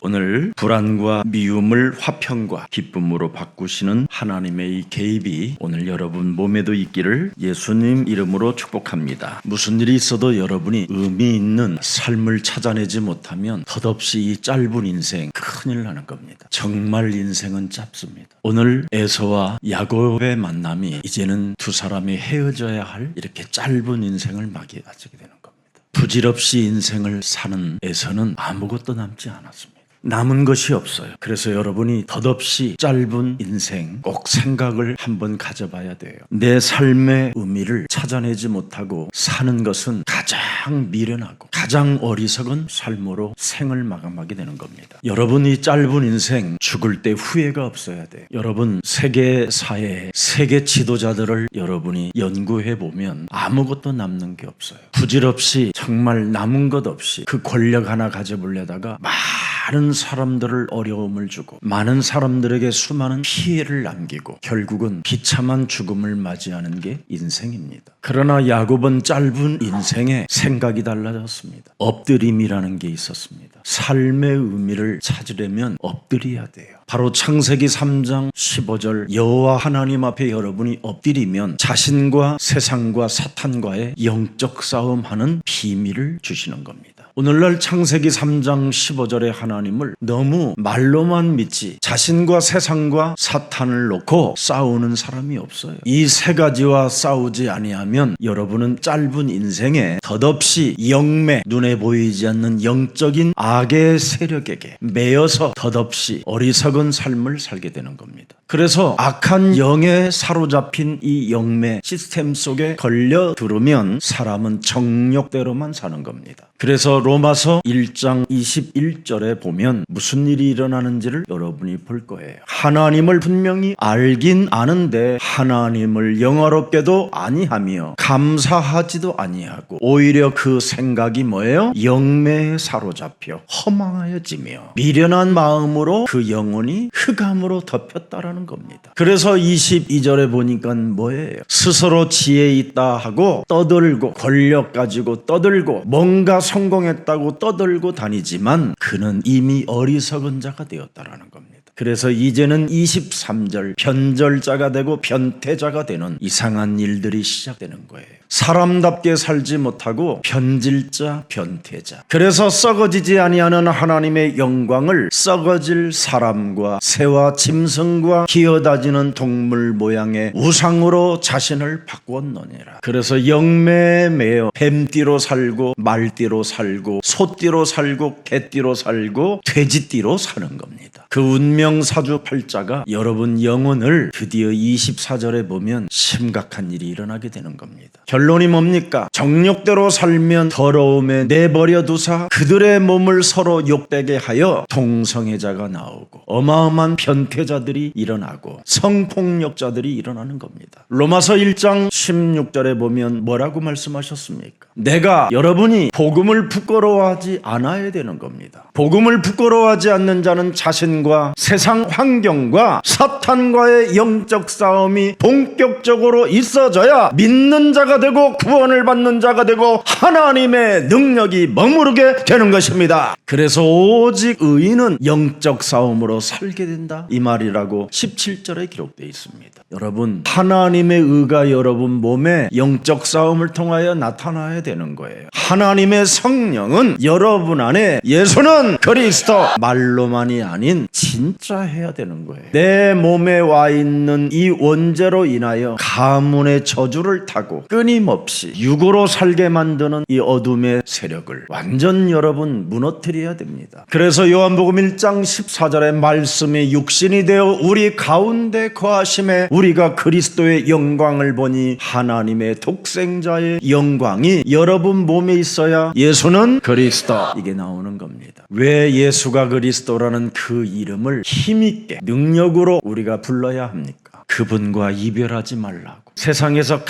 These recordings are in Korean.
오늘 불안과 미움을 화평과 기쁨으로 바꾸시는 하나님의 이 개입이 오늘 여러분 몸에도 있기를 예수님 이름으로 축복합니다. 무슨 일이 있어도 여러분이 의미 있는 삶을 찾아내지 못하면 덧없이 이 짧은 인생 큰일 나는 겁니다. 정말 인생은 짧습니다. 오늘 에서와 야곱의 만남이 이제는 두 사람이 헤어져야 할 이렇게 짧은 인생을 맞이하게 되는 겁니다. 부질없이 인생을 사는 에서는 아무것도 남지 않았습니다. 남은 것이 없어요. 그래서 여러분이 덧없이 짧은 인생 꼭 생각을 한번 가져봐야 돼요. 내 삶의 의미를 찾아내지 못하고 사는 것은 가장 미련하고 가장 어리석은 삶으로 생을 마감하게 되는 겁니다. 여러분이 짧은 인생 죽을 때 후회가 없어야 돼요. 여러분 세계사의 세계 지도자들을 여러분이 연구해보면 아무것도 남는 게 없어요. 부질없이 정말 남은 것 없이 그 권력 하나 가져보려다가 많은 사람들을 어려움을 주고 많은 사람들에게 수많은 피해를 남기고 결국은 비참한 죽음을 맞이하는 게 인생입니다. 그러나 야곱은 짧은 인생에 생각이 달라졌습니다. 엎드림이라는 게 있었습니다. 삶의 의미를 찾으려면 엎드려야 돼요. 바로 창세기 3장 15절 여호와 하나님 앞에 여러분이 엎드리면 자신과 세상과 사탄과의 영적 싸움하는 비밀을 주시는 겁니다. 오늘날 창세기 3장 15절의 하나님을 너무 말로만 믿지 자신과 세상과 사탄을 놓고 싸우는 사람이 없어요. 이 세 가지와 싸우지 아니하면 여러분은 짧은 인생에 덧없이 영매 눈에 보이지 않는 영적인 악의 세력에게 매여서 덧없이 어리석은 삶을 살게 되는 겁니다. 그래서 악한 영에 사로잡힌 이 영매 시스템 속에 걸려 들으면 사람은 정욕대로만 사는 겁니다. 그래서 로마서 1장 21절에 보면 무슨 일이 일어나는지를 여러분이 볼 거예요. 하나님을 분명히 알긴 아는데 하나님을 영화롭게도 아니하며 감사하지도 아니하고 오히려 그 생각이 뭐예요? 영매에 사로잡혀 허망하여지며 미련한 마음으로 그 영혼이 흑암으로 덮였다라는 겁니다. 그래서 22절에 보니까 뭐예요? 스스로 지혜 있다 하고 떠들고 권력 가지고 떠들고 뭔가 성공했다고 떠들고 다니지만 그는 이미 어리석은 자가 되었다라는 겁니다. 그래서 이제는 23절 변절자가 되고 변태자가 되는 이상한 일들이 시작되는 거예요. 사람답게 살지 못하고 변질자 변태자. 그래서 썩어지지 아니하는 하나님의 영광을 썩어질 사람과 새와 짐승과 기어다니는 동물 모양의 우상으로 자신을 바꾸었느니라. 그래서 영매에 매여 뱀띠로 살고 말띠로 살고 소띠로 살고 개띠로 살고 돼지띠로 사는 겁니다. 그 운명사주팔자가 여러분 영혼을 드디어 24절에 보면 심각한 일이 일어나게 되는 겁니다. 결론이 뭡니까? 정욕대로 살면 더러움에 내버려 두사 그들의 몸을 서로 욕되게 하여 동성애자가 나오고 어마어마한 변태자들이 일어나고 성폭력자들이 일어나는 겁니다. 로마서 1장 16절에 보면 뭐라고 말씀하셨습니까? 내가 여러분이 복음을 부끄러워하지 않아야 되는 겁니다. 복음을 부끄러워하지 않는 자는 자신과 세상 환경과 사탄과의 영적 싸움이 본격적으로 있어져야 믿는 자가 되고 구원을 받는 자가 되고 하나님의 능력이 머무르게 되는 것입니다. 그래서 오직 의인은 영적 싸움으로 살게 된다 이 말이라고 17절에 기록되어 있습니다. 여러분 하나님의 의가 여러분 몸에 영적 싸움을 통하여 나타나야 되는 거예요. 하나님의 성령은 여러분 안에 예수는 그리스도 말로만이 아닌 진짜 해야 되는 거예요. 내 몸에 와 있는 이 원죄로 인하여 가문의 저주를 타고 끊임없이 육으로 살게 만드는 이 어둠의 세력을 완전 여러분 무너뜨려야 됩니다. 그래서 요한복음 1장 14절에 말씀이 육신이 되어 우리 가운데 거하심에 우리가 그리스도의 영광을 보니 하나님의 독생자의 영광이 여러분 몸에 있어야 예수는 그리스도 이게 나오는 겁니다. 왜 예수가 그리스도라는 그 이름을 힘있게 능력으로 우리가 불러야 합니까? 그분과 이별하지 말라고. 세상에서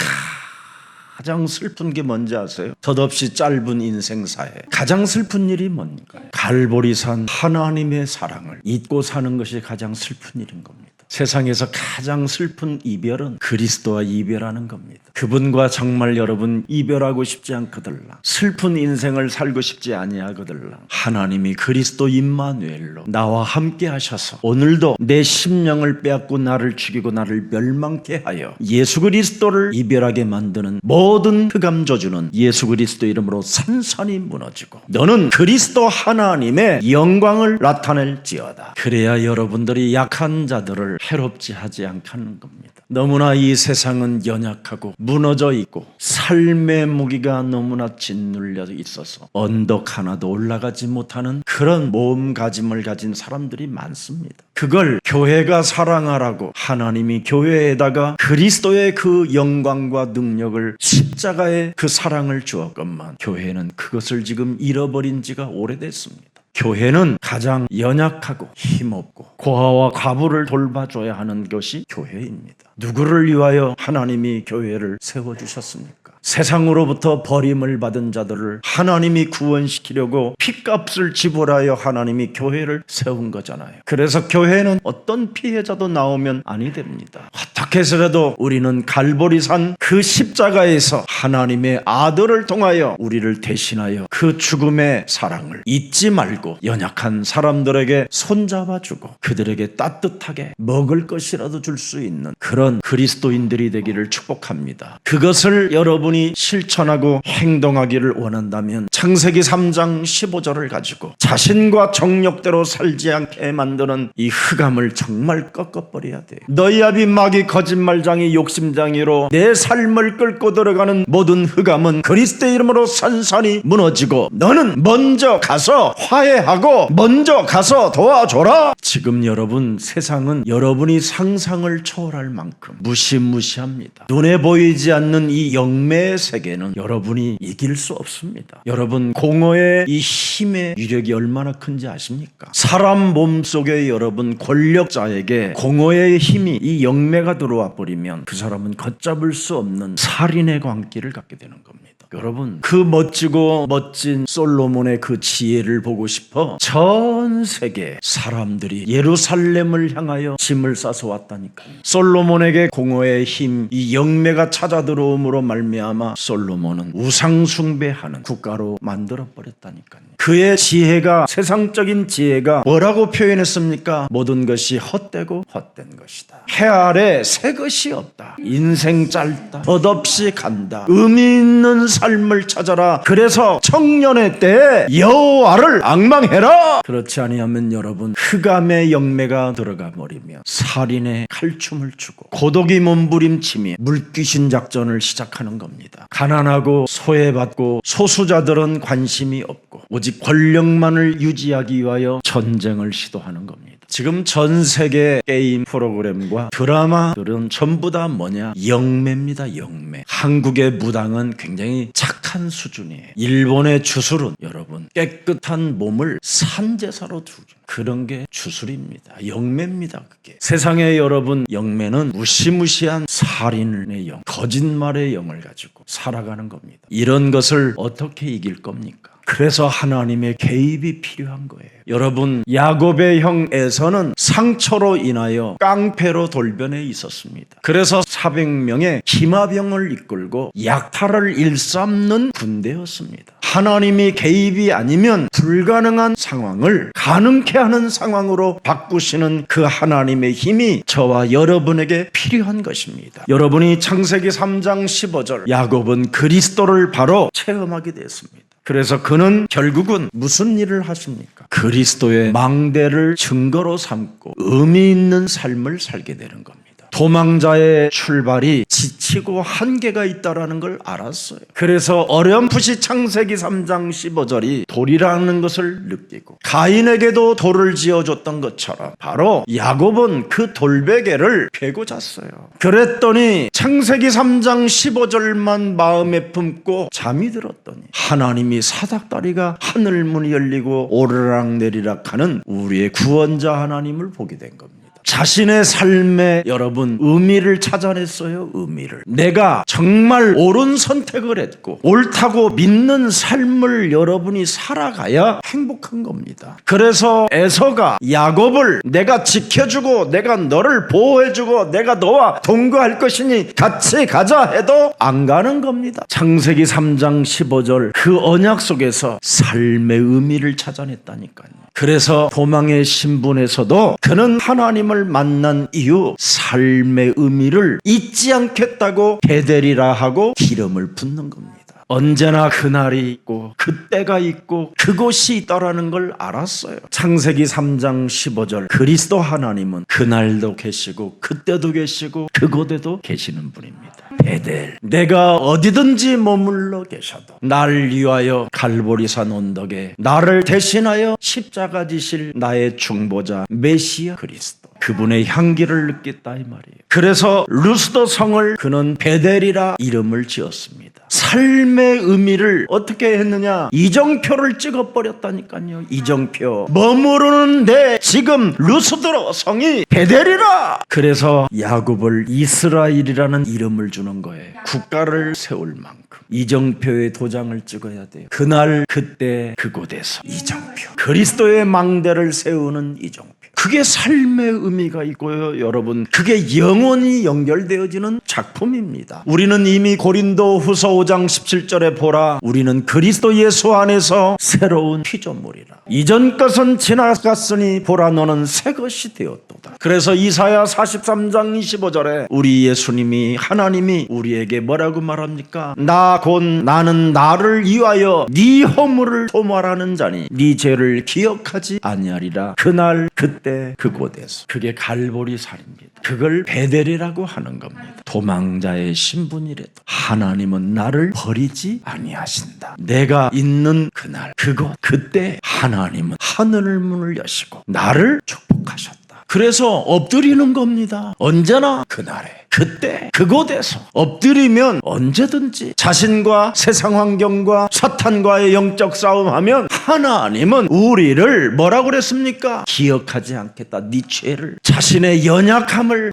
가장 슬픈 게 뭔지 아세요? 덧없이 짧은 인생사에 가장 슬픈 일이 뭔가요? 갈보리산 하나님의 사랑을 잊고 사는 것이 가장 슬픈 일인 겁니다. 세상에서 가장 슬픈 이별은 그리스도와 이별하는 겁니다. 그분과 정말 여러분 이별하고 싶지 않거들라, 슬픈 인생을 살고 싶지 아니하거들라, 하나님이 그리스도 임마누엘로 나와 함께 하셔서 오늘도 내 심령을 빼앗고 나를 죽이고 나를 멸망케 하여 예수 그리스도를 이별하게 만드는 모든 흑암 저주는 예수 그리스도 이름으로 산산이 무너지고 너는 그리스도 하나님의 영광을 나타낼지어다. 그래야 여러분들이 약한 자들을 해롭지 하지 않게 하는 겁니다. 너무나 이 세상은 연약하고 무너져 있고 삶의 무기가 너무나 짓눌려 있어서 언덕 하나도 올라가지 못하는 그런 몸가짐을 가진 사람들이 많습니다. 그걸 교회가 사랑하라고 하나님이 교회에다가 그리스도의 그 영광과 능력을 십자가의 그 사랑을 주었건만 교회는 그것을 지금 잃어버린 지가 오래됐습니다. 교회는 가장 연약하고 힘없고 고아와 과부를 돌봐줘야 하는 것이 교회입니다. 누구를 위하여 하나님이 교회를 세워주셨습니까? 세상으로부터 버림을 받은 자들을 하나님이 구원시키려고 핏값을 지불하여 하나님이 교회를 세운 거잖아요. 그래서 교회는 어떤 피해자도 나오면 아니 됩니다. 어떻게 해서라도 우리는 갈보리산 그 십자가에서 하나님의 아들을 통하여 우리를 대신하여 그 죽음의 사랑을 잊지 말고 연약한 사람들에게 손잡아주고 그들에게 따뜻하게 먹을 것이라도 줄 수 있는 그런 그리스도인들이 되기를 축복합니다. 그것을 여러분이 실천하고 행동하기를 원한다면 창세기 3장 15절을 가지고 자신과 정욕대로 살지 않게 만드는 이 흑암을 정말 꺾어버려야 돼요. 너희 아비 마귀 거짓말장이 욕심장이로 내 삶을 끌고 들어가는 모든 흑암은 그리스도의 이름으로 산산이 무너지고 너는 먼저 가서 화해하고 먼저 가서 도와줘라. 지금 여러분 세상은 여러분이 상상을 초월할 만큼 무시무시합니다. 눈에 보이지 않는 이 영매의 세계는 여러분이 이길 수 없습니다. 여러분 공허의 이 힘의 위력이 얼마나 큰지 아십니까? 사람 몸속에 여러분 권력자에게 공허의 힘이 이 영매가 들어와 버리면 그 사람은 걷잡을 수 없는 살인의 광기를 갖게 되는 겁니다. 여러분 그 멋지고 멋진 솔로몬의 그 지혜를 보고 싶어 전 세계 사람들이 예루살렘을 향하여 짐을 싸서 왔다니까요. 솔로몬에게 공허의 힘, 이 영매가 찾아 들어옴으로 말미암아 솔로몬은 우상 숭배하는 국가로 만들어 버렸다니까요. 그의 지혜가, 세상적인 지혜가 뭐라고 표현했습니까? 모든 것이 헛되고 헛된 것이다. 해 아래 새 것이 없다. 인생 짧다. 덧없이 간다. 의미 있는 삶을 찾아라. 그래서 청년의 때에 여호와를 앙망해라. 그렇지 아니하면 여러분 흑암의 영매가 들어가 버리며 살인의 칼춤을 추고 고독이 몸부림치며 물귀신 작전을 시작하는 겁니다. 가난하고 소외받고 소수자들은 관심이 없고 오직 권력만을 유지하기 위하여 전쟁을 시도하는 겁니다. 지금 전 세계 게임 프로그램과 드라마들은 전부 다 뭐냐? 영매입니다. 영매. 한국의 무당은 굉장히 착한 수준이에요. 일본의 주술은 여러분 깨끗한 몸을 산제사로 두죠. 그런 게 주술입니다. 영매입니다. 그게 세상에 여러분 영매는 무시무시한 살인의 영, 거짓말의 영을 가지고 살아가는 겁니다. 이런 것을 어떻게 이길 겁니까? 그래서 하나님의 개입이 필요한 거예요. 여러분 야곱의 형 에서는 상처로 인하여 깡패로 돌변해 있었습니다. 그래서 400명의 기마병을 이끌고 약탈을 일삼는 군대였습니다. 하나님이 개입이 아니면 불가능한 상황을 가능케 하는 상황으로 바꾸시는 그 하나님의 힘이 저와 여러분에게 필요한 것입니다. 여러분이 창세기 3장 15절 야곱은 그리스도를 바로 체험하게 됐습니다. 그래서 그는 결국은 무슨 일을 하십니까? 그리스도의 망대를 증거로 삼고 의미 있는 삶을 살게 되는 겁니다. 도망자의 출발이 지치고 한계가 있다는 걸 알았어요. 그래서 어렴풋이 창세기 3장 15절이 돌이라는 것을 느끼고 가인에게도 돌을 지어줬던 것처럼 바로 야곱은 그 돌베개를 베고 잤어요. 그랬더니 창세기 3장 15절만 마음에 품고 잠이 들었더니 하나님이 사닥다리가 하늘문이 열리고 오르락내리락 하는 우리의 구원자 하나님을 보게 된 겁니다. 자신의 삶에 여러분 의미를 찾아냈어요. 의미를. 내가 정말 옳은 선택을 했고 옳다고 믿는 삶을 여러분이 살아가야 행복한 겁니다. 그래서 에서가 야곱을 내가 지켜주고 내가 너를 보호해주고 내가 너와 동거할 것이니 같이 가자 해도 안 가는 겁니다. 창세기 3장 15절 그 언약 속에서 삶의 의미를 찾아냈다니까요. 그래서 도망의 신분에서도 그는 하나님을 만난 이후 삶의 의미를 잊지 않겠다고 베델이라 하고 기름을 붓는 겁니다. 언제나 그날이 있고 그때가 있고 그곳이 있다라는 걸 알았어요. 창세기 3장 15절 그리스도 하나님은 그날도 계시고 그때도 계시고 그곳에도 계시는 분입니다. 베델 내가 어디든지 머물러 계셔도 나를 위하여 갈보리산 언덕에 나를 대신하여 십자가 지실 나의 중보자 메시아 그리스도 그분의 향기를 느꼈다 이 말이에요. 그래서 루스도 성을 그는 베델이라 이름을 지었습니다. 삶의 의미를 어떻게 했느냐? 이정표를 찍어버렸다니까요. 이정표 머무르는데 지금 루스드로 성이 베델이라. 그래서 야곱을 이스라엘이라는 이름을 주는 거예요. 국가를 세울 만큼 이정표의 도장을 찍어야 돼요. 그날 그때 그곳에서 이정표 그리스도의 망대를 세우는 이정표 그게 삶의 의미가 있고요. 여러분 그게 영원히 연결되어지는 작품입니다. 우리는 이미 고린도 후서 5장 17절에 보라 우리는 그리스도 예수 안에서 새로운 피조물이라 이전 것은 지나갔으니 보라 너는 새 것이 되었도다. 그래서 이사야 43장 25절에 우리 예수님이 하나님이 우리에게 뭐라고 말합니까? 나 곧 나는 나를 위하여 네 허물을 도말하는 자니 네 죄를 기억하지 아니하리라. 그날 그때 그곳에서 그게 갈보리산입니다. 그걸 베델이라고 하는 겁니다. 도망자의 신분이래도 하나님은 나를 버리지 아니하신다. 내가 있는 그날 그곳 그때 하나님은 하늘 문을 여시고 나를 축복하셨다. 그래서 엎드리는 겁니다. 언제나 그날에 그때 그곳에서 엎드리면 언제든지 자신과 세상 환경과 사탄과의 영적 싸움하면 하나님은 우리를 뭐라고 그랬습니까? 기억하지 않겠다. 네 죄를 자신의 연약함을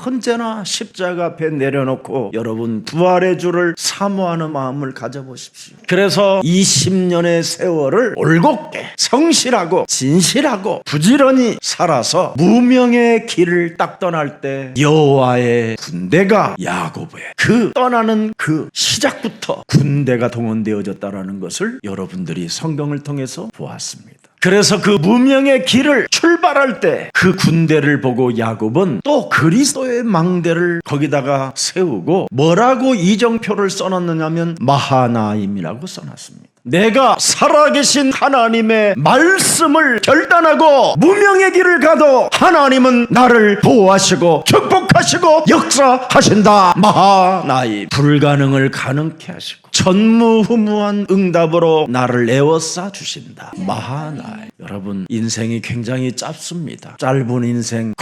언제나 십자가 앞에 내려놓고 여러분 부활의 주를 사모하는 마음을 가져보십시오. 그래서 20년의 세월을 올곧게 성실하고 진실하고 부지런히 살아서 무명의 길을 딱 떠날 때 여호와의 군대가 야곱의 그 떠나는 그 시작부터 군대가 동원되어졌다라는 것을 여러분들이 성경을 통해서 보았습니다. 그래서 그 무명의 길을 출발할 때 그 군대를 보고 야곱은 또 그리스도의 망대를 거기다가 세우고 뭐라고 이정표를 써놨느냐면 마하나임이라고 써놨습니다. 내가 살아계신 하나님의 말씀을 결단하고 무명의 길을 가도 하나님은 나를 보호하시고 축복하시고 역사하신다. 마하나임 불가능을 가능케 하시고 전무후무한 응답으로 나를 에워싸 주신다. 마하나임. 여러분 인생이 굉장히 짧습니다. 짧은 인생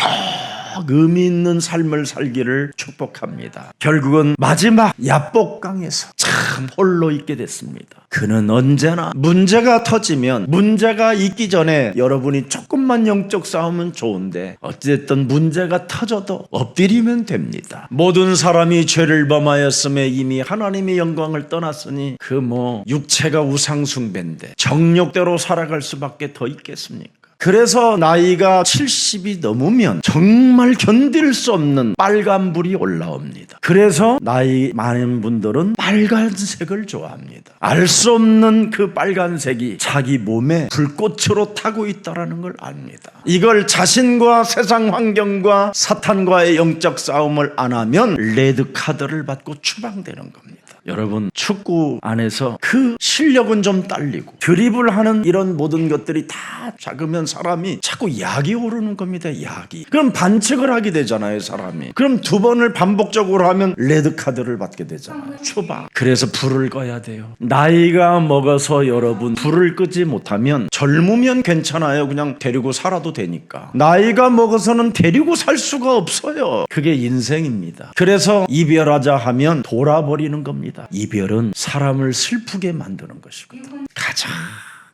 의미 있는 삶을 살기를 축복합니다. 결국은 마지막 야복강에서 참 홀로 있게 됐습니다. 그는 언제나 문제가 터지면 문제가 있기 전에 여러분이 조금만 영적 싸움은 좋은데 어쨌든 문제가 터져도 엎드리면 됩니다. 모든 사람이 죄를 범하였음에 이미 하나님의 영광을 떠났으니 그 육체가 우상숭배인데 정욕대로 살아갈 수밖에 더 있겠습니까? 그래서 나이가 70이 넘으면 정말 견딜 수 없는 빨간불이 올라옵니다. 그래서 나이 많은 분들은 빨간색을 좋아합니다. 알 수 없는 그 빨간색이 자기 몸에 불꽃으로 타고 있다는 걸 압니다. 이걸 자신과 세상 환경과 사탄과의 영적 싸움을 안 하면 레드카드를 받고 추방되는 겁니다. 여러분 축구 안에서 그 실력은 좀 딸리고 드리블하는 이런 모든 것들이 다 작으면 사람이 자꾸 약이 오르는 겁니다. 약이. 그럼 반칙을 하게 되잖아요. 사람이. 그럼 두 번을 반복적으로 하면 레드카드를 받게 되잖아요. 추방. 그래서 불을 꺼야 돼요. 나이가 먹어서 여러분 불을 끄지 못하면 젊으면 괜찮아요. 그냥 데리고 살아도 되니까. 나이가 먹어서는 데리고 살 수가 없어요. 그게 인생입니다. 그래서 이별하자 하면 돌아버리는 겁니다. 이별은 사람을 슬프게 만드는 것이거든요. 가장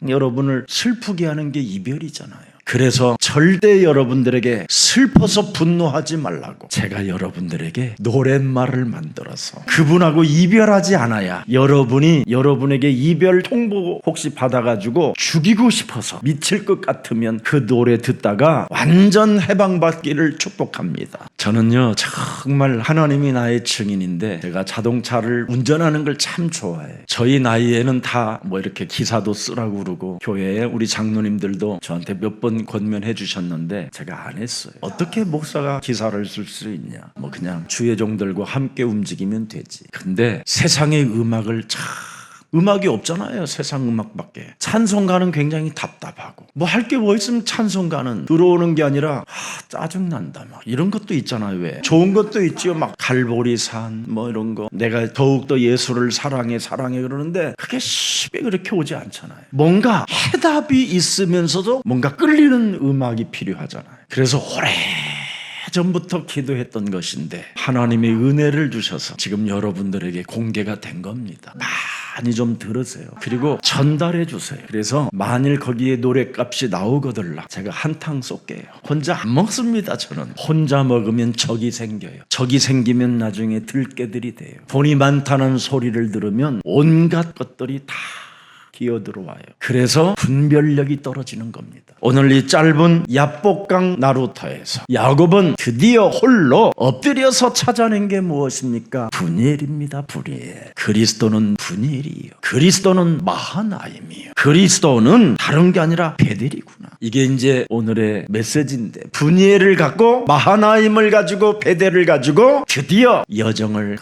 여러분을 슬프게 하는 게 이별이잖아요. 그래서 절대 여러분들에게 슬퍼서 분노하지 말라고 제가 여러분들에게 노랫말을 만들어서 그분하고 이별하지 않아야 여러분에게 이별 통보 혹시 받아가지고 죽이고 싶어서 미칠 것 같으면 그 노래 듣다가 완전 해방받기를 축복합니다. 저는요 정말 하나님이 나의 증인인데 제가 자동차를 운전하는 걸 참 좋아해요. 저희 나이에는 다 뭐 이렇게 기사도 쓰라고 그러고 교회에 우리 장로님들도 저한테 몇 번 권면해 주셨는데 제가 안 했어요. 어떻게 목사가 기사를 쓸 수 있냐, 뭐 그냥 주의 종들과 함께 움직이면 되지. 근데 세상의 음악을 음악이 없잖아요. 세상 음악밖에. 찬송가는 굉장히 답답하고 뭐 할 게 뭐 있으면 찬송가는 들어오는 게 아니라 짜증난다 막 이런 것도 있잖아요. 왜? 좋은 것도 있지요. 막 갈보리산 뭐 이런 거 내가 더욱더 예수를 사랑해 그러는데 그게 쉽게 그렇게 오지 않잖아요. 뭔가 해답이 있으면서도 뭔가 끌리는 음악이 필요하잖아요. 그래서 전부터 기도했던 것인데 하나님의 은혜를 주셔서 지금 여러분들에게 공개가 된 겁니다. 많이 좀 들으세요. 그리고 전달해 주세요. 그래서 만일 거기에 노랫값이 나오거들라 제가 한탕 쏠게요. 혼자 안 먹습니다. 저는 혼자 먹으면 적이 생겨요. 적이 생기면 나중에 들깨들이 돼요. 돈이 많다는 소리를 들으면 온갖 것들이 다 기어들어와요. 그래서 분별력이 떨어지는 겁니다. 오늘 이 짧은 야복강 나루터에서 야곱은 드디어 홀로 엎드려서 찾아낸 게 무엇입니까? 분이엘입니다. 분이엘. 그리스도는 분이엘이에요. 그리스도는 마하나임이에요. 그리스도는 다른 게 아니라 베델이구나. 이게 이제 오늘의 메시지인데 분이엘을 갖고 마하나임을 가지고 베델을 가지고 드디어 여정을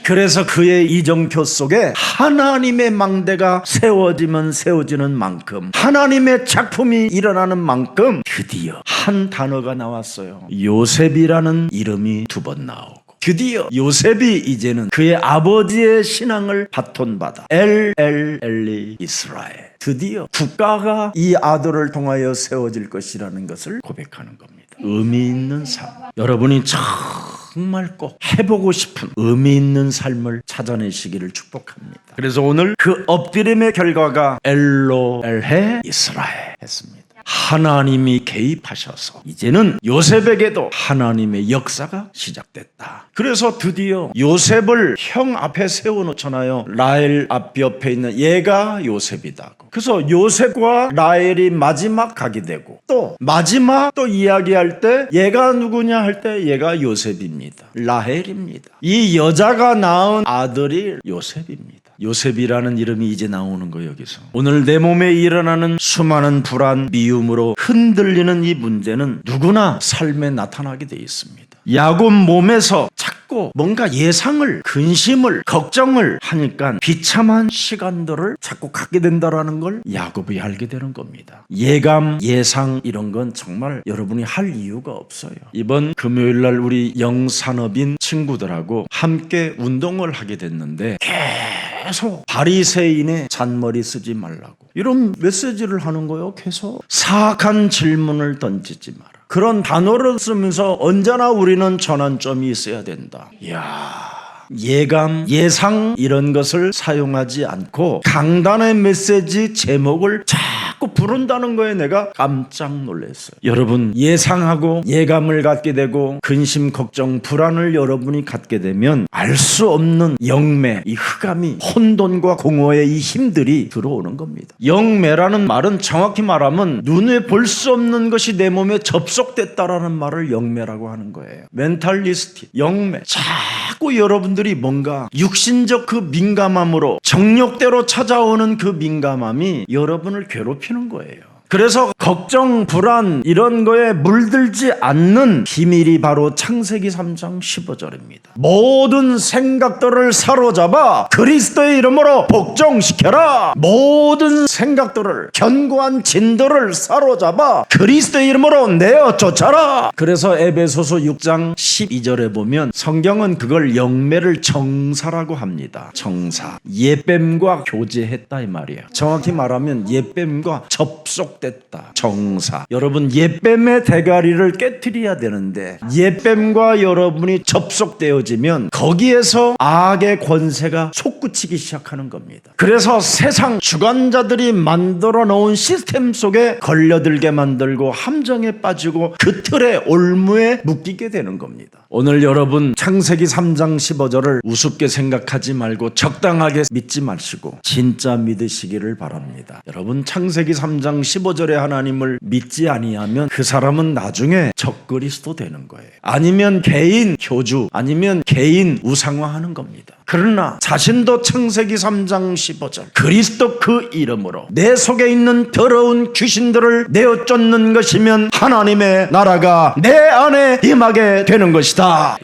그래서 그의 이정표 속에 하나님의 망대가 세워지는 만큼 하나님의 작품이 일어나는 만큼 드디어 한 단어가 나왔어요. 요셉이라는 이름이 2번 나오고 드디어 요셉이 이제는 그의 아버지의 신앙을 바톤받아 엘리 이스라엘 드디어 국가가 이 아들을 통하여 세워질 것이라는 것을 고백하는 겁니다. 의미 있는 삶. 여러분이 정말 꼭 해보고 싶은 의미 있는 삶을 찾아내시기를 축복합니다. 그래서 오늘 그 엎드림의 결과가 엘로엘헤 이스라엘 했습니다. 하나님이 개입하셔서 이제는 요셉에게도 하나님의 역사가 시작됐다. 그래서 드디어 요셉을 형 앞에 세워놓잖아요. 라헬 앞 옆에 있는 얘가 요셉이다. 그래서 요셉과 라헬이 마지막 가게 되고 또 마지막 또 이야기할 때 얘가 누구냐 할 때 얘가 요셉입니다. 라헬입니다. 이 여자가 낳은 아들이 요셉입니다. 요셉이라는 이름이 이제 나오는 거예요. 여기서 오늘 내 몸에 일어나는 수많은 불안, 미움으로 흔들리는 이 문제는 누구나 삶에 나타나게 되어 있습니다. 야곱 몸에서 자꾸 뭔가 예상을, 근심을, 걱정을 하니까 비참한 시간들을 자꾸 갖게 된다는 걸 야곱이 알게 되는 겁니다. 예감, 예상 이런 건 정말 여러분이 할 이유가 없어요. 이번 금요일 날 우리 영산업인 친구들하고 함께 운동을 하게 됐는데 계속 바리새인의 잔머리 쓰지 말라고 이런 메시지를 하는 거예요. 계속 사악한 질문을 던지지 마라. 그런 단어를 쓰면서 언제나 우리는 전환점이 있어야 된다. 이야. 예감, 예상 이런 것을 사용하지 않고 강단의 메시지 제목을 자꾸 부른다는 거에 내가 깜짝 놀랐어요. 여러분 예상하고 예감을 갖게 되고 근심, 걱정, 불안을 여러분이 갖게 되면 알 수 없는 영매, 이 흑암이 혼돈과 공허의 이 힘들이 들어오는 겁니다. 영매라는 말은 정확히 말하면 눈에 볼 수 없는 것이 내 몸에 접속됐다라는 말을 영매라고 하는 거예요. 멘탈리스트, 영매. 자꾸 여러분들이 뭔가 육신적 그 민감함으로 정욕대로 찾아오는 그 민감함이 여러분을 괴롭히는 거예요. 그래서 걱정, 불안 이런 거에 물들지 않는 비밀이 바로 창세기 3장 15절입니다. 모든 생각들을 사로잡아 그리스도의 이름으로 복종시켜라. 모든 생각들을, 견고한 진도를 사로잡아 그리스도의 이름으로 내어 쫓아라. 그래서 에베소서 6장 12절에 보면 성경은 그걸 영매를 정사라고 합니다. 정사. 예뱀과 교제했다 이 말이에요. 정확히 말하면 예뱀과 접속 헛됐다. 정사. 여러분, 옛뱀의 대가리를 깨트려야 되는데 옛뱀과 여러분이 접속되어지면 거기에서 악의 권세가 솟구치기 시작하는 겁니다. 그래서 세상 주관자들이 만들어 놓은 시스템 속에 걸려들게 만들고 함정에 빠지고 그 틀에 올무에 묶이게 되는 겁니다. 오늘 여러분 창세기 3장 15절을 우습게 생각하지 말고 적당하게 믿지 마시고 진짜 믿으시기를 바랍니다. 여러분, 창세기 3장 15절에 하나님을 믿지 아니하면 그 사람은 나중에 적그리스도 되는 거예요. 아니면 개인 교주, 아니면 개인 우상화하는 겁니다. 그러나 자신도 창세기 3장 15절 그리스도 그 이름으로 내 속에 있는 더러운 귀신들을 내어 쫓는 것이면 하나님의 나라가 내 안에 임하게 되는 것이다.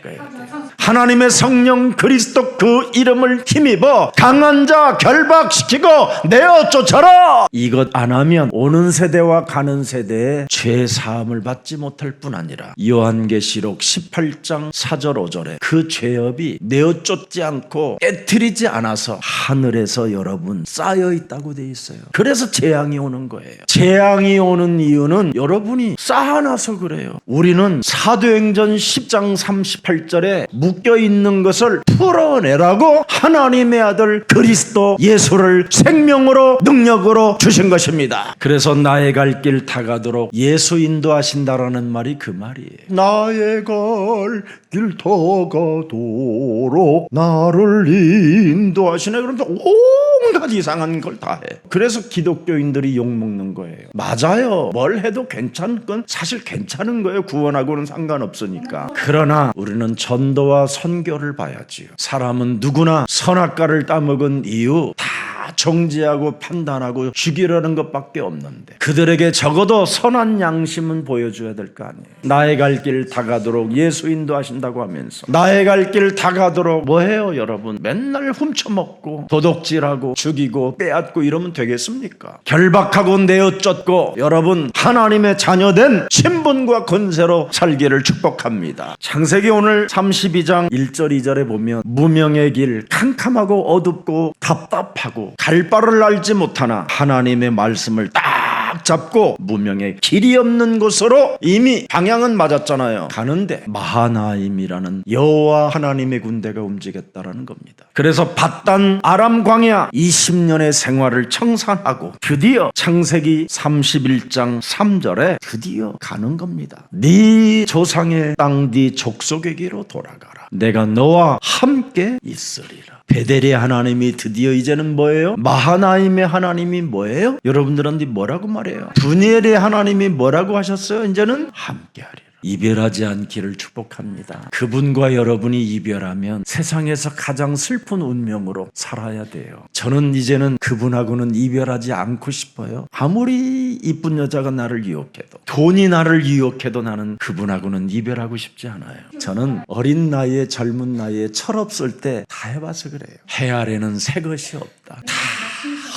하나님의 성령 그리스도 그 이름을 힘입어 강한 자 결박시키고 내어 쫓아라. 이것 안 하면 오는 세대와 가는 세대에 죄 사함을 받지 못할 뿐 아니라 요한계시록 18장 4절 5절에 그 죄업이 내어 쫓지 않고 깨트리지 않아서 하늘에서 여러분 쌓여 있다고 돼 있어요. 그래서 재앙이 오는 거예요. 재앙이 오는 이유는 여러분이 쌓아놔서 그래요. 우리는 사도행전 10장 38절에 묶여있는 것을 풀어내라고 하나님의 아들 그리스도 예수를 생명으로 능력으로 주신 것입니다. 그래서 나의 갈 길 다 가도록 예수 인도하신다라는 말이 그 말이에요. 나의 갈 길 다 가도록 나를 인도하시네. 그런데 온갖 이상한 걸 다 해. 그래서 기독교인들이 욕먹는 거예요. 맞아요. 뭘 해도 괜찮은 건 사실 괜찮은 거예요. 구원하고는 상관없으니까. 그러나 우리는 전도와 선교를 봐야지요. 사람은 누구나 선악과를 따먹은 이유 다 정죄하고 판단하고 죽이려는 것밖에 없는데 그들에게 적어도 선한 양심은 보여줘야 될 거 아니에요. 나의 갈 길 다 가도록 예수 인도하신다고 하면서 나의 갈 길 다 가도록 뭐해요 여러분? 맨날 훔쳐먹고 도둑질하고 죽이고 빼앗고 이러면 되겠습니까? 결박하고 내어쫓고 여러분 하나님의 자녀된 신분과 권세로 살기를 축복합니다. 창세기 오늘 32장 1절 2절에 보면 무명의 길 캄캄하고 어둡고 답답하고 갈 바를 알지 못하나 하나님의 말씀을 딱 잡고 무명의 길이 없는 곳으로 이미 방향은 맞았잖아요. 가는데 마하나임이라는 여호와 하나님의 군대가 움직였다라는 겁니다. 그래서 밧단 아람 광야 20년의 생활을 청산하고 드디어 창세기 31장 3절에 드디어 가는 겁니다. 네 조상의 땅 네 족속에게로 돌아가라. 내가 너와 함께 있으리라. 베델의 하나님이 드디어 이제는 뭐예요? 마하나임의 하나님이 뭐예요? 여러분들한테 뭐라고 말해요? 분이엘의 하나님이 뭐라고 하셨어요? 이제는 함께하리라. 이별하지 않기를 축복합니다. 그분과 여러분이 이별하면 세상에서 가장 슬픈 운명으로 살아야 돼요. 저는 이제는 그분하고는 이별하지 않고 싶어요. 아무리 이쁜 여자가 나를 유혹해도 돈이 나를 유혹해도 나는 그분하고는 이별하고 싶지 않아요. 저는 어린 나이에 젊은 나이에 철없을 때 다 해봐서 그래요. 해 아래는 새 것이 없다. 다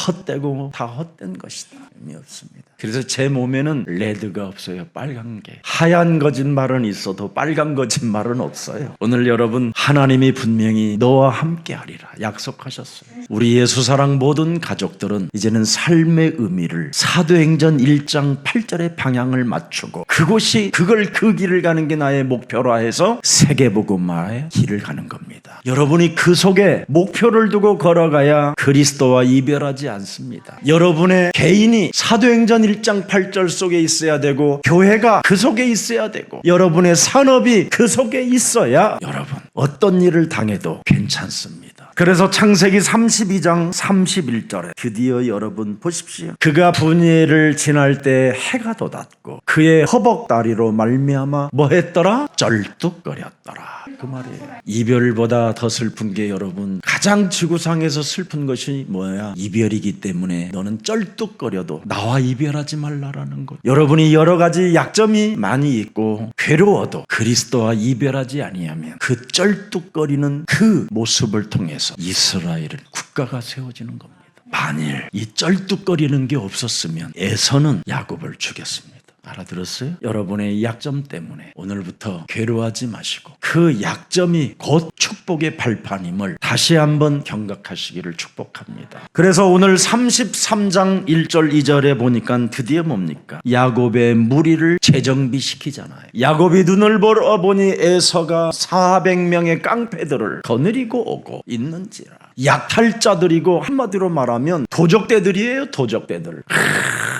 헛되고 다 헛된 것이다. 의미 없습니다. 그래서 제 몸에는 레드가 없어요. 빨간 게. 하얀 거짓말은 있어도 빨간 거짓말은 없어요. 오늘 여러분 하나님이 분명히 너와 함께 하리라 약속하셨어요. 우리 예수사랑 모든 가족들은 이제는 삶의 의미를 사도행전 1장 8절의 방향을 맞추고 그곳이 그 길을 가는 게 나의 목표라 해서 세계복음화의 길을 가는 겁니다. 여러분이 그 속에 목표를 두고 걸어가야 그리스도와 이별하지 않습니다. 여러분의 개인이 사도행전 1장 8절 속에 있어야 되고 교회가 그 속에 있어야 되고 여러분의 산업이 그 속에 있어야 여러분 어떤 일을 당해도 괜찮습니다. 그래서 창세기 32장 31절에 드디어 여러분 보십시오. 그가 분이엘을 지날 때 해가 돋았고 그의 허벅다리로 말미암아 뭐 했더라? 쩔뚝거렸더라. 그 말이에요. 이별보다 더 슬픈 게 여러분 가장 지구상에서 슬픈 것이 뭐야? 이별이기 때문에 너는 쩔뚝거려도 나와 이별하지 말라라는 것. 여러분이 여러 가지 약점이 많이 있고 괴로워도 그리스도와 이별하지 아니하면 그 쩔뚝거리는 그 모습을 통해서 이스라엘은 국가가 세워지는 겁니다. 만일 이 쩔뚝거리는 게 없었으면 에서는 야곱을 죽였습니다. 알아들었어요? 여러분의 약점 때문에 오늘부터 괴로워하지 마시고 그 약점이 곧 축복의 발판임을 다시 한번 경각하시기를 축복합니다. 그래서 오늘 33장 1절 2절에 보니까 드디어 뭡니까? 야곱의 무리를 재정비시키잖아요. 야곱이 눈을 보니 에서가 400명의 깡패들을 거느리고 오고 있는지라. 약탈자들이고 한마디로 말하면 도적대들이에요. 도적대들.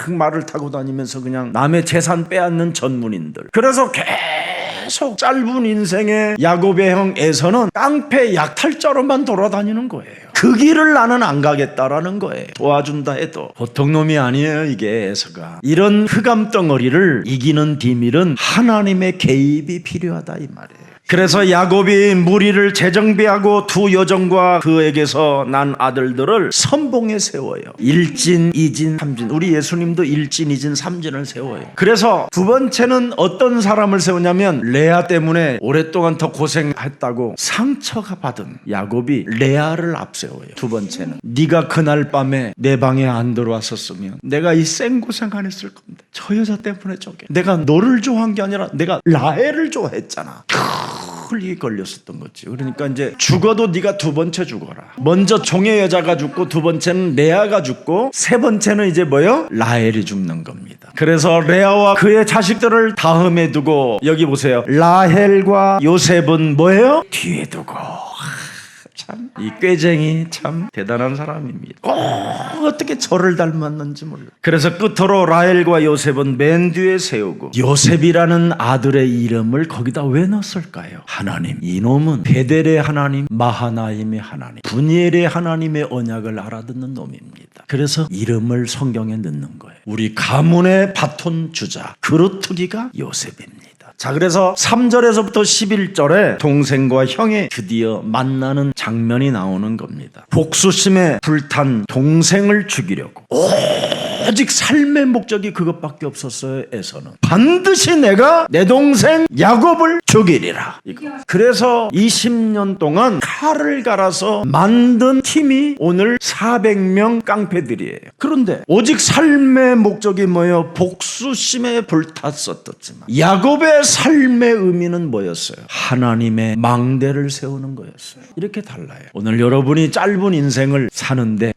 말을 타고 다니면서 그냥 남의 재산 빼앗는 전문인들. 그래서 계속 짧은 인생의 야곱의 형 에서는 깡패 약탈자로만 돌아다니는 거예요. 그 길을 나는 안 가겠다라는 거예요. 도와준다 해도 보통 놈이 아니에요. 이게 에서가. 이런 흑암덩어리를 이기는 비밀은 하나님의 개입이 필요하다 이 말이에요. 그래서 야곱이 무리를 재정비하고 두 여종과 그에게서 난 아들들을 선봉에 세워요. 1진, 2진, 3진. 우리 예수님도 1진, 2진, 3진을 세워요. 그래서 두 번째는 어떤 사람을 세우냐면 레아 때문에 오랫동안 더 고생했다고 상처가 받은 야곱이 레아를 앞세워요. 두 번째는 네가 그날 밤에 내 방에 안 들어왔었으면 내가 이 생고생 안 했을 건데 저 여자 때문에 저게 내가 너를 좋아한 게 아니라 내가 라헬을 좋아했잖아. 이 걸렸었던 거지. 그러니까 이제 죽어도 네가 두 번째 죽어라. 먼저 종의 여자가 죽고 두 번째는 레아가 죽고 세 번째는 이제 뭐요? 라헬이 죽는 겁니다. 그래서 레아와 그의 자식들을 다음에 두고 여기 보세요. 라헬과 요셉은 뭐예요? 뒤에 두고. 참, 이 꾀쟁이 참 대단한 사람입니다. 어떻게 저를 닮았는지 몰라. 그래서 끝으로 라헬과 요셉은 맨 뒤에 세우고 요셉이라는 아들의 이름을 거기다 왜 넣었을까요? 하나님, 이놈은 베델의 하나님, 마하나임의 하나님, 분이엘의 하나님의 언약을 알아듣는 놈입니다. 그래서 이름을 성경에 넣는 거예요. 우리 가문의 바톤 주자 그루트기가 요셉입니다. 자, 그래서 3절에서부터 11절에 동생과 형이 드디어 만나는 장면이 나오는 겁니다. 복수심에 불탄 동생을 죽이려고 오직 삶의 목적이 그것밖에 없었어요. 에서는 반드시 내가 내 동생 야곱을 죽이리라. 그래서 20년 동안 칼을 갈아서 만든 팀이 오늘 400명 깡패들이에요. 그런데 오직 삶의 목적이 뭐예요? 복수심에 불탔었지만 야곱의 삶의 의미는 뭐였어요? 하나님의 망대를 세우는 거였어요. 이렇게 달라요. 오늘 여러분이 짧은 인생을 사는데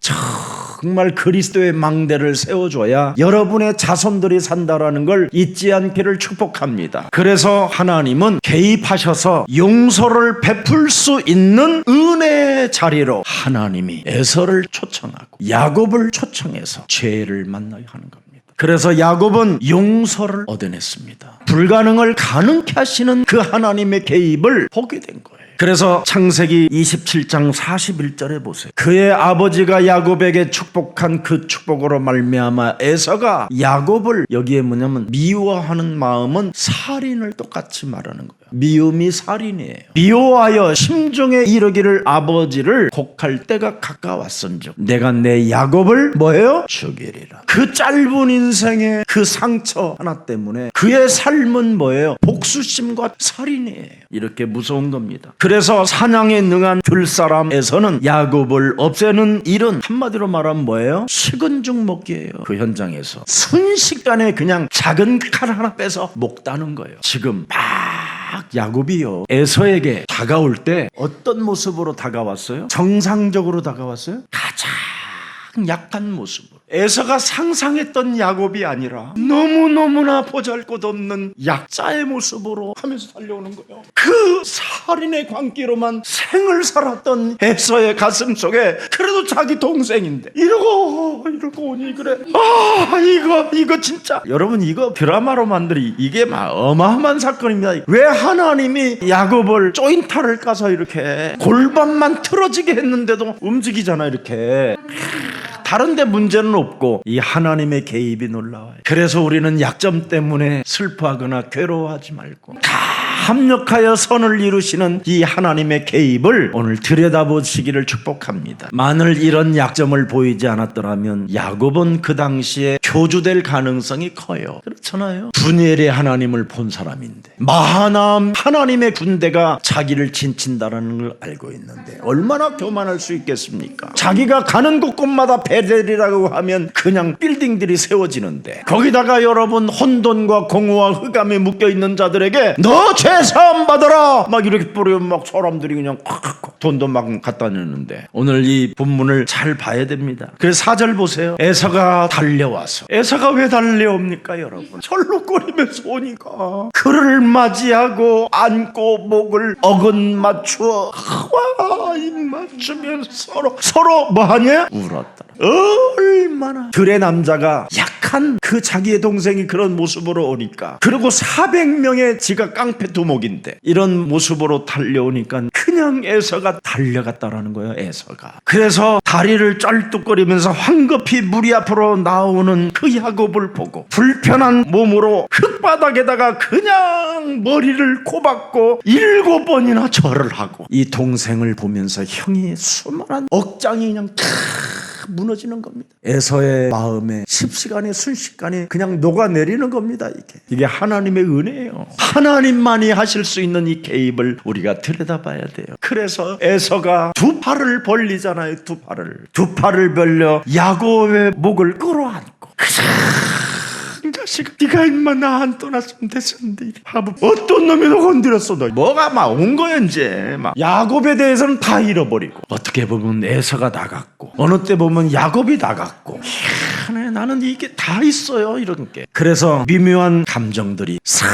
정말 그리스도의 망대를 세워줘야 여러분의 자손들이 산다라는 걸 잊지 않기를 축복합니다. 그래서 하나님은 개입하셔서 용서를 베풀 수 있는 은혜의 자리로 하나님이 에서를 초청하고 야곱을 초청해서 죄를 만나게 하는 겁니다. 그래서 야곱은 용서를 얻어냈습니다. 불가능을 가능케 하시는 그 하나님의 개입을 보게 된 거예요. 그래서 창세기 27장 41절에 보세요. 그의 아버지가 야곱에게 축복한 그 축복으로 말미암아 에서가 야곱을 여기에 뭐냐면 미워하는 마음은 살인을 똑같이 말하는 거예요. 미움이 살인이에요. 미워하여 심중에 이르기를 아버지를 곡할 때가 가까웠은즉 내가 내 야곱을 뭐예요? 죽이리라. 그 짧은 인생의 그 상처 하나 때문에 그의 삶은 뭐예요? 복수심과 살인이에요. 이렇게 무서운 겁니다. 그래서 사냥에 능한 들사람에서는 야곱을 없애는 일은 한마디로 말하면 뭐예요? 식은 죽 먹기예요. 그 현장에서 순식간에 그냥 작은 칼 하나 빼서 목 따는 거예요. 지금 야곱이요 에서에게 다가올 때 어떤 모습으로 다가왔어요? 정상적으로 다가왔어요? 가장 약한 모습으로. 에서가 상상했던 야곱이 아니라 너무너무나 보잘것없는 약자의 모습으로 하면서 달려오는 거예요. 그 살인의 광기로만 생을 살았던 에서의 가슴 속에 그래도 자기 동생인데 이러고 오니 그래. 이거 진짜 여러분 이거 드라마로 만들이 이게 막 어마어마한 사건입니다. 왜 하나님이 야곱을 조인타를 까서 이렇게 골반만 틀어지게 했는데도 움직이잖아 이렇게. 다른 데 문제는 없고 이 하나님의 개입이 놀라워요. 그래서 우리는 약점 때문에 슬퍼하거나 괴로워하지 말고 다 합력하여 선을 이루시는 이 하나님의 개입을 오늘 들여다보시기를 축복합니다. 만일 이런 약점을 보이지 않았더라면 야곱은 그 당시에 교주될 가능성이 커요. 그렇잖아요. 분엘의 하나님을 본 사람인데 마하나임 하나님의 군대가 자기를 진친다라는 걸 알고 있는데 얼마나 교만할 수 있겠습니까? 자기가 가는 곳곳마다 베델이라고 하면 그냥 빌딩들이 세워지는데 거기다가 여러분 혼돈과 공허와 흑암에 묶여있는 자들에게 너 죄사함 받아라 막 이렇게 뿌리면 막 사람들이 그냥 콱콱콱 돈도 막 갖다 내는데 오늘 이 본문을 잘 봐야 됩니다. 그래서 4절 보세요. 에서가 달려와서 에서가 왜 달려옵니까 여러분? 철렁거리면서 오니까 그를 맞이하고 안고 목을 어긋 맞추어 입 맞추면서 서로 뭐하냐? 울었다. 얼마나 들의 남자가 약한 그 자기의 동생이 그런 모습으로 오니까 그리고 400명의 지가 깡패 두목인데 이런 모습으로 달려오니까 그냥 에서가 달려갔다라는 거예요. 에서가 그래서 다리를 쩔뚝거리면서 황급히 무리 앞으로 나오는 그 야곱을 보고 불편한 몸으로 흙바닥에다가 그냥 머리를 고박고 7번이나 절을 하고 이 동생을 보면서 형이 수많은 억장이 그냥 무너지는 겁니다. 에서의 마음에 십시간에 순식간에 그냥 녹아내리는 겁니다. 이게 하나님의 은혜예요. 하나님만이 하실 수 있는 이 개입을 우리가 들여다봐야 돼요. 그래서 에서가 두 팔을 벌리잖아요. 두 팔을 벌려 야곱의 목을 끌어안고 자식아 네가 임마 나 안 떠났으면 됐었는데 어떤 놈이 너 건드렸어. 너 뭐가 막 온 거야 이제 막 야곱에 대해서는 다 잃어버리고 어떻게 보면 에서가 나갔고 어느 때 보면 야곱이 나갔고 희한해. 나는 이게 다 있어요 이런 게. 그래서 미묘한 감정들이 싹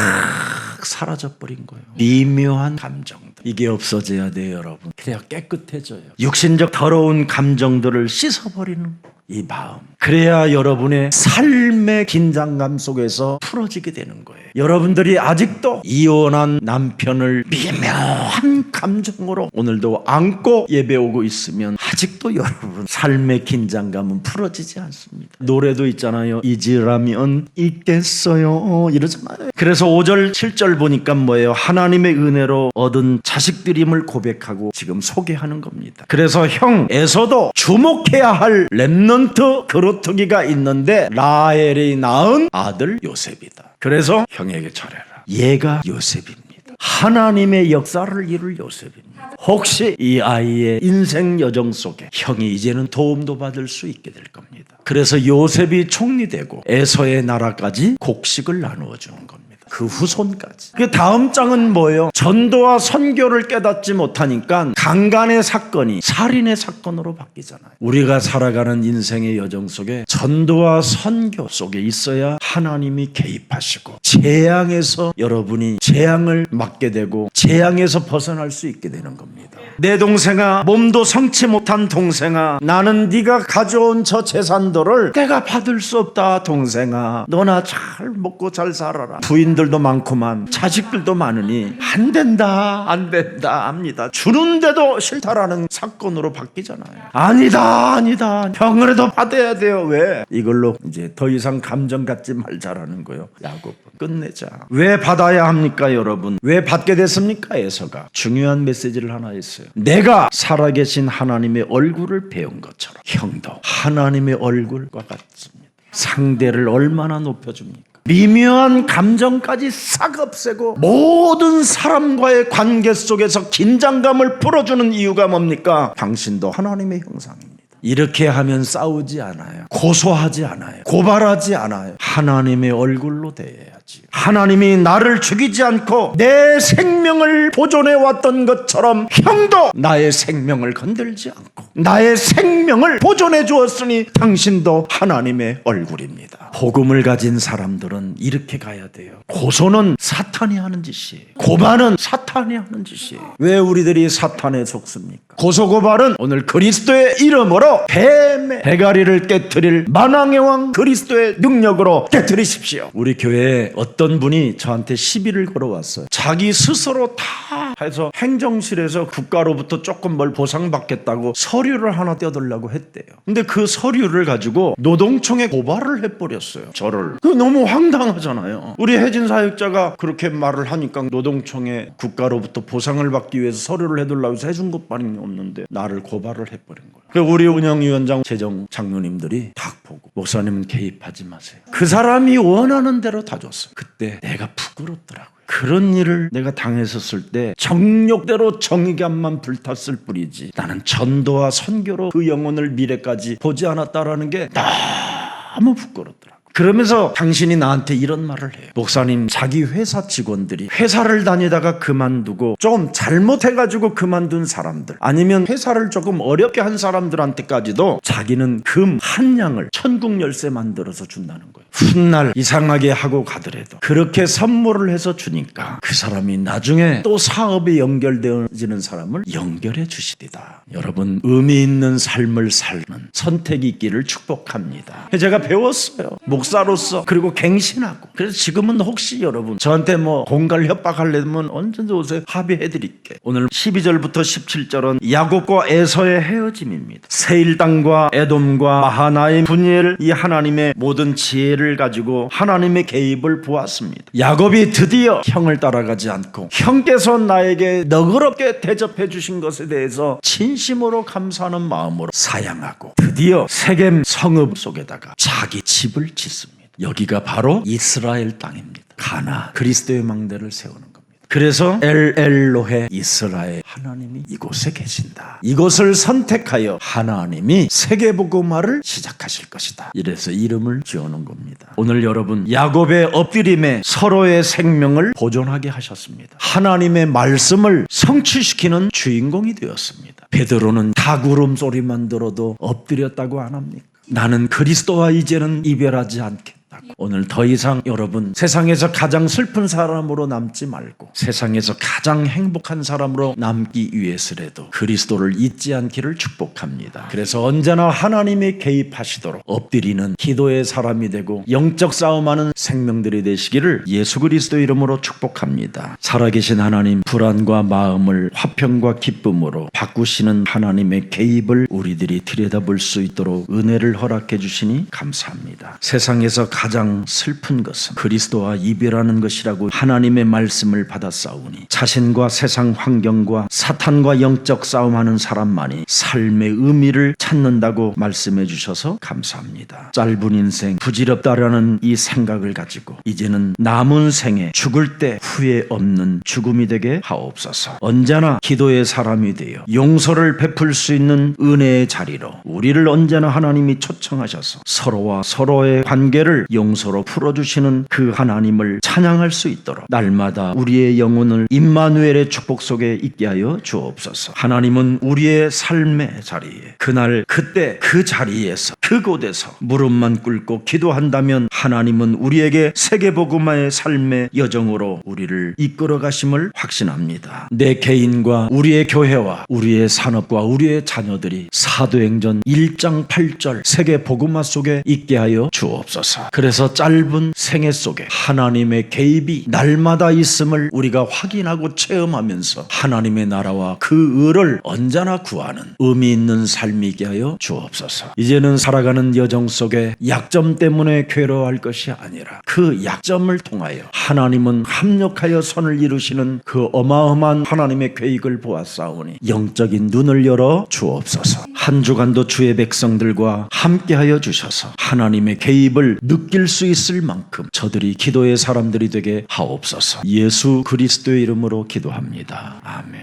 사라져버린 거예요. 미묘한 감정들 이게 없어져야 돼요 여러분. 그래야 깨끗해져요. 육신적 더러운 감정들을 씻어버리는 이 마음. 그래야 여러분의 삶의 긴장감 속에서 풀어지게 되는 거예요. 여러분들이 아직도 이혼한 남편을 미묘한 감정으로 오늘도 안고 예배오고 있으면 아직도 여러분 삶의 긴장감은 풀어지지 않습니다. 노래도 있잖아요. 잊으라면 잊겠어요 이러잖아요. 그래서 5절 7절 보니까 뭐예요? 하나님의 은혜로 얻은 자식들임을 고백하고 지금 소개하는 겁니다. 그래서 형 에서도 주목해야 할 렘넌트 그루터기가 있는데 라헬이 낳은 아들 요셉이다. 그래서 형에게 잘해라. 얘가 요셉입니다. 하나님의 역사를 이룰 요셉입니다. 혹시 이 아이의 인생 여정 속에 형이 이제는 도움도 받을 수 있게 될 겁니다. 그래서 요셉이 총리되고 에서의 나라까지 곡식을 나누어 주는 겁니다. 그 후손까지. 그 다음 장은 뭐예요? 전도와 선교를 깨닫지 못하니까 강간의 사건이 살인의 사건으로 바뀌잖아요. 우리가 살아가는 인생의 여정 속에 전도와 선교 속에 있어야 하나님이 개입하시고 재앙에서 여러분이 재앙을 맞게 되고 재앙에서 벗어날 수 있게 되는 겁니다. 내 동생아, 몸도 성치 못한 동생아, 나는 네가 가져온 저 재산들을 내가 받을 수 없다. 동생아, 너나 잘 먹고 잘 살아라. 부인들도 많구만, 자식들도 많으니 안 된다 합니다. 주는데도 싫다라는 사건으로 바뀌잖아요. 아니다 형으로도 받아야 돼요. 왜? 이걸로 이제 더 이상 감정 갖지 말자라는 거예요. 야곱 끝내자. 왜 받아야 합니까 여러분? 왜 받게 됐습니까? 에서가 중요한 메시지를 하나 했어요. 내가 살아계신 하나님의 얼굴을 배운 것처럼 형도 하나님의 얼굴과 같습니다. 상대를 얼마나 높여줍니까? 미묘한 감정까지 싹 없애고 모든 사람과의 관계 속에서 긴장감을 풀어주는 이유가 뭡니까? 당신도 하나님의 형상입니다. 이렇게 하면 싸우지 않아요. 고소하지 않아요. 고발하지 않아요. 하나님의 얼굴로 대해야지. 하나님이 나를 죽이지 않고 내 생명을 보존해 왔던 것처럼 형도 나의 생명을 건들지 않고 나의 생명을 보존해 주었으니 당신도 하나님의 얼굴입니다. 복음을 가진 사람들은 이렇게 가야 돼요. 고소는 사탄이 하는 짓이에요. 고발은 사탄이 하는 짓이에요. 왜 우리들이 사탄에 속습니까? 고소고발은 오늘 그리스도의 이름으로 뱀의 대가리를 깨트릴 만왕의 왕 그리스도의 능력으로 깨트리십시오. 우리 교회에 어떤 분이 저한테 시비를 걸어왔어요. 자기 스스로 다 해서 행정실에서 국가로부터 조금 뭘 보상받겠다고 서류를 하나 떼어달라고 했대요. 근데 그 서류를 가지고 노동청에 고발을 해버렸어요. 저를. 그 너무 황당하잖아요. 우리 혜진 사역자가 그렇게 말을 하니까 노동청에 국가로부터 보상을 받기 위해서 서류를 해달라고 해서 해준 것밖에 없는데 나를 고발을 해버린 거예요. 그래서 우리 운영위원장 재정 장로님들이 딱 보고 목사님은 개입하지 마세요. 그 사람이 원하는 대로 다 줬어요. 그때 내가 부끄럽더라고요. 그런 일을 내가 당했었을 때 정욕대로 정의감만 불탔을 뿐이지 나는 전도와 선교로 그 영혼을 미래까지 보지 않았다라는 게 너무 부끄럽더라고요. 그러면서 당신이 나한테 이런 말을 해요. 목사님, 자기 회사 직원들이 회사를 다니다가 그만두고 좀 잘못해가지고 그만둔 사람들, 아니면 회사를 조금 어렵게 한 사람들한테까지도 자기는 금 한 양을 천국 열쇠 만들어서 준다는 거예요. 훗날 이상하게 하고 가더라도 그렇게 선물을 해서 주니까 그 사람이 나중에 또 사업에 연결되어지는 사람을 연결해 주시리다. 여러분, 의미 있는 삶을 사는 선택이 있기를 축복합니다. 제가 배웠어요. 목사로서. 그리고 갱신하고. 그래서 지금은 혹시 여러분 저한테 뭐 공갈 협박하려면 언제든지 오세요. 합의해 드릴게. 오늘 12절부터 17절은 야곱과 에서의 헤어짐입니다. 세일 땅과 에돔과 마하나임 분이엘, 이 하나님의 모든 지혜를 가지고 하나님의 개입을 보았습니다. 야곱이 드디어 형을 따라가지 않고 형께서 나에게 너그럽게 대접해 주신 것에 대해서 진심으로 감사하는 마음으로 사양하고 드디어 세겜 성읍 속에다가 자기 집을 짓습니다. 여기가 바로 이스라엘 땅입니다. 가나, 그리스도의 망대를 세우는 겁니다. 그래서 엘로헤 이스라엘, 하나님이 이곳에 계신다. 이곳을 선택하여 하나님이 세계복음화를 시작하실 것이다. 이래서 이름을 지어놓은 겁니다. 오늘 여러분, 야곱의 엎드림에 서로의 생명을 보존하게 하셨습니다. 하나님의 말씀을 성취시키는 주인공이 되었습니다. 베드로는 닭 울음소리만 들어도 엎드렸다고 안 합니까? 나는 그리스도와 이제는 이별하지 않겠다. 오늘 더 이상 여러분 세상에서 가장 슬픈 사람으로 남지 말고 세상에서 가장 행복한 사람으로 남기 위해서라도 그리스도를 잊지 않기를 축복합니다. 그래서 언제나 하나님이 개입하시도록 엎드리는 기도의 사람이 되고 영적 싸움하는 생명들이 되시기를 예수 그리스도 이름으로 축복합니다. 살아계신 하나님, 불안과 마음을 화평과 기쁨으로 바꾸시는 하나님의 개입을 우리들이 들여다볼 수 있도록 은혜를 허락해 주시니 감사합니다. 세상에서 가장 슬픈 것은 그리스도와 이별하는 것이라고 하나님의 말씀을 받아싸우니 자신과 세상 환경과 사탄과 영적 싸움하는 사람만이 삶의 의미를 찾는다고 말씀해 주셔서 감사합니다. 짧은 인생 부질없다라는 이 생각을 가지고 이제는 남은 생에 죽을 때 후회 없는 죽음이 되게 하옵소서. 언제나 기도의 사람이 되어 용서를 베풀 수 있는 은혜의 자리로 우리를 언제나 하나님이 초청하셔서 서로와 서로의 관계를 용서로 풀어주시는 그 하나님을 찬양할 수 있도록 날마다 우리의 영혼을 임마누엘의 축복 속에 있게 하여 주옵소서. 하나님은 우리의 삶의 자리에 그날 그때 그 자리에서 그곳에서 무릎만 꿇고 기도한다면 하나님은 우리에게 세계복음화의 삶의 여정으로 우리를 이끌어 가심을 확신합니다. 내 개인과 우리의 교회와 우리의 산업과 우리의 자녀들이 사도행전 1장 8절 세계복음화 속에 있게 하여 주옵소서. 그래서 짧은 생애 속에 하나님의 개입이 날마다 있음을 우리가 확인하고 체험하면서 하나님의 나라와 그 의를 언제나 구하는 의미 있는 삶이 있게 하여 주옵소서. 이제는 살아가는 여정 속에 약점 때문에 괴로워할 것이 아니라 그 약점을 통하여 하나님은 합력하여 선을 이루시는 그 어마어마한 하나님의 계획을 보았사오니 영적인 눈을 열어 주옵소서. 한 주간도 주의 백성들과 함께하여 주셔서 하나님의 개입을 느낄 수 있을 만큼 저들이 기도의 사람들이 되게 하옵소서. 예수 그리스도의 이름으로 기도합니다. 아멘.